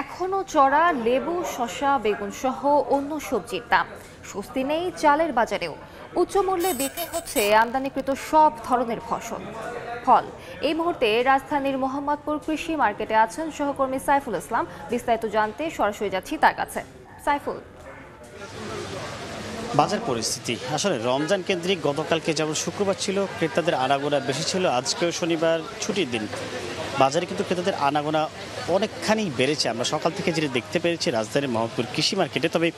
এখনো চড়া লেবু, শসা, বেগুন সহ অন্য সবজির দাম। স্বস্তি নেই চালের বাজারেও। উচ্চ মূল্যে বিক্রি হচ্ছে আমদানিকৃত সব ধরনের ফল। এই মুহূর্তে রাজধানীর মোহাম্মদপুর কৃষি মার্কেটে আছেন সহকর্মী সাইফুল ইসলাম। বিস্তারিত জানতে সরাসরি যাচ্ছি তার কাছে। সাইফুল, বাজার পরিস্থিতি আসলে রমজান কেন্দ্রিক। গতকালকে যেমন শুক্রবার ছিল, ক্রেতাদের আনাগোনা বেশি ছিল। আজকেও শনিবার, ছুটির দিন। বাজারে কিন্তু ক্রেতাদের আনাগোনা অনেকখানি বেড়েছে। আমরা সকাল থেকে যেটা দেখতে পেরেছি রাজধানীর মোহাম্মদপুর কৃষি মার্কেটে। তবে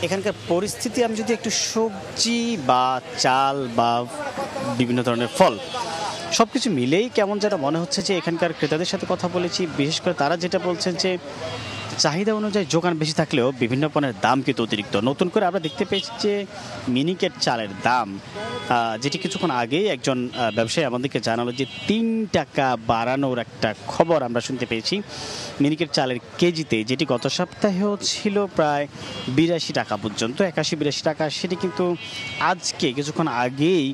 এখানকার পরিস্থিতি, আমি যদি একটু সবজি বা চাল বা বিভিন্ন ধরনের ফল সব কিছু মিলেই কেমন যেন মনে হচ্ছে যে এখানকার ক্রেতাদের সাথে কথা বলেছি, বিশেষ করে তারা যেটা বলছেন যে চাহিদা অনুযায়ী যোগান বেশি থাকলেও বিভিন্ন পণ্যের দাম কিন্তু অতিরিক্ত। নতুন করে আমরা দেখতে পেয়েছি যে মিনিকেট চালের দাম, যেটি কিছুক্ষণ আগেই একজন ব্যবসায়ী আমাদেরকে জানালো যে ৩ টাকা বাড়ানোর একটা খবর আমরা শুনতে পেয়েছি মিনিকেট চালের কেজিতে, যেটি গত সপ্তাহেও ছিল প্রায় ৮২ টাকা পর্যন্ত, ৮১-৮২ টাকা। সেটি কিন্তু আজকে কিছুক্ষণ আগেই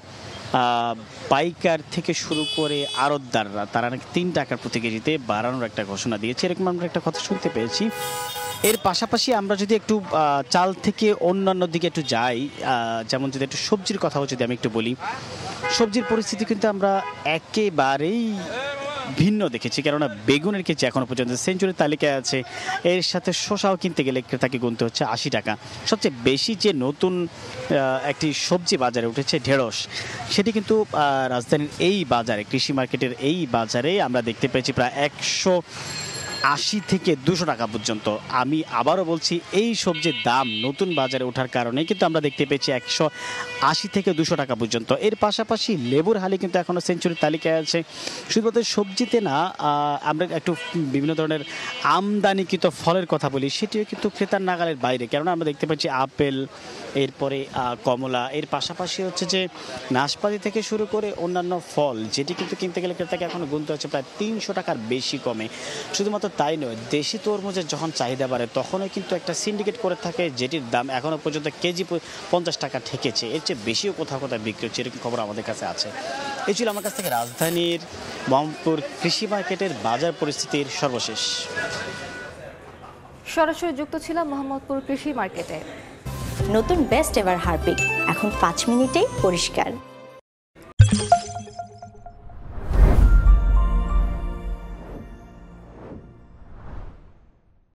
পাইকার থেকে শুরু করে আড়তদাররা তারা নাকি ৩ টাকার প্রতি কেজিতে বাড়ানোর একটা ঘোষণা দিয়েছে, এরকম আমরা একটা কথা শুনতে পেয়েছি। এর পাশাপাশি আমরা যদি একটু চাল থেকে অন্যান্য দিকে একটু যাই, যেমন যদি একটু সবজির কথাও যদি আমি একটু বলি, সবজির পরিস্থিতি কিন্তু আমরা একেবারেই ভিন্ন দেখেছি। কেননা বেগুনের কেজি এখনো পর্যন্ত সেঞ্চুরির তালিকায় আছে। এর সাথে শসাও কিনতে গেলে ক্রেতাকে গুনতে হচ্ছে ৮০ টাকা। সবচেয়ে বেশি যে নতুন একটি সবজি বাজারে উঠেছে ঢেঁড়স, সেটি কিন্তু রাজধানীর এই বাজারে, কৃষি মার্কেটের এই বাজারে আমরা দেখতে পেয়েছি প্রায় ১৮০ থেকে ২০০ টাকা পর্যন্ত। আমি আবারও বলছি, এই সবজির দাম নতুন বাজারে ওঠার কারণে কিন্তু আমরা দেখতে পেয়েছি ১৮০ থেকে ২০০ টাকা পর্যন্ত। এর পাশাপাশি লেবুর হালি কিন্তু এখনও সেঞ্চুরির তালিকায় আছে। শুধুমাত্র সবজিতে না, আমরা একটু বিভিন্ন ধরনের আমদানিকৃত ফলের কথা বলি, সেটিও কিন্তু ক্রেতার নাগালের বাইরে। কেননা আমরা দেখতে পাচ্ছি আপেল, এরপরে কমলা, এর পাশাপাশি হচ্ছে যে নাশপাতি থেকে শুরু করে অন্যান্য ফল, যেটি কিন্তু কিনতে গেলে ক্রেতাকে এখনও গুনতে হচ্ছে প্রায় ৩০০ টাকার বেশি কমে। শুধুমাত্র তাই নয়, দেশি তরমুজের যখন চাহিদা বাড়ে তখনও কিন্তু একটা সিন্ডিকেট করে থাকে, যেটির দাম এখনও পর্যন্ত কেজি ৫০ টাকা ঠেকেছে। এর চেয়ে বেশিও কোথাও কোথাও বিক্রি হচ্ছে, এরকম খবর আমাদের কাছে আছে। এই ছিল আমার কাছ থেকে রাজধানীর মোহাম্মদপুর কৃষি মার্কেটের বাজার পরিস্থিতির সর্বশেষ। সরাসরি যুক্ত ছিলাম মোহাম্মদপুর কৃষি মার্কেটে। নতুন বেস্ট এভার হারপিক এখন ৫ মিনিটেই পরিষ্কার।